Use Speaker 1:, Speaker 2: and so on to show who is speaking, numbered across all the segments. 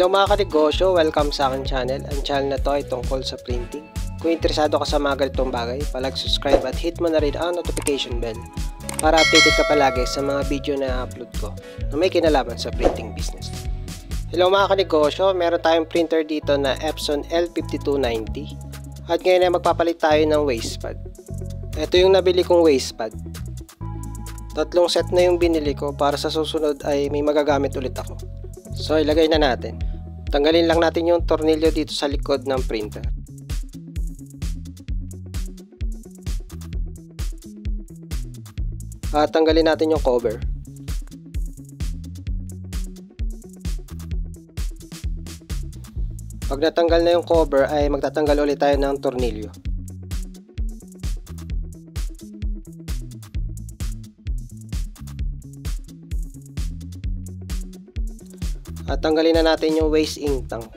Speaker 1: Hello mga kanegosyo, welcome sa aking channel. Ang channel na to ay tungkol sa printing. Kung interesado ka sa mga ganitong bagay, palag-subscribe at hit mo na rin ang notification bell para updated ka palagi sa mga video na upload ko na may kinalaman sa printing business. Hello mga kanegosyo, meron tayong printer dito na Epson L5290 at ngayon ay magpapalit tayo ng wastepad. Ito yung nabili kong wastepad. Tatlong set na yung binili ko para sa susunod ay may magagamit ulit ako. So ilagay na natin. Tanggalin lang natin yung tornilyo dito sa likod ng printer. At tanggalin natin yung cover. Pag natanggal na yung cover ay magtatanggal ulit tayo ng tornilyo. At tanggalin na natin yung waste ink tank.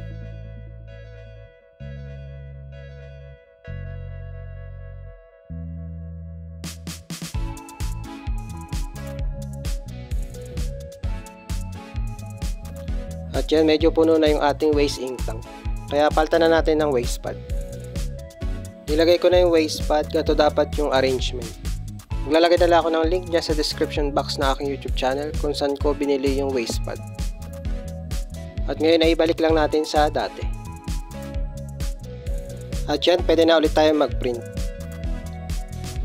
Speaker 1: At yan, medyo puno na yung ating waste ink tank. Kaya palitan na natin ng wastepad. Nilagay ko na yung wastepad, ganito dapat yung arrangement. Maglalagay na lang ako ng link dyan sa description box na aking YouTube channel kung saan ko binili yung wastepad. At ngayon ay ibalik lang natin sa dati. At yan, pwede na ulit tayo mag-print.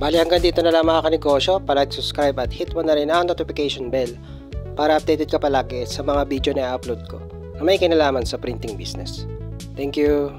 Speaker 1: Bali hanggang dito na lang mga kanegosyo. Palag-subscribe at hit mo na rin ang notification bell para updated ka palagi sa mga video na i-upload ko na may kinalaman sa printing business. Thank you!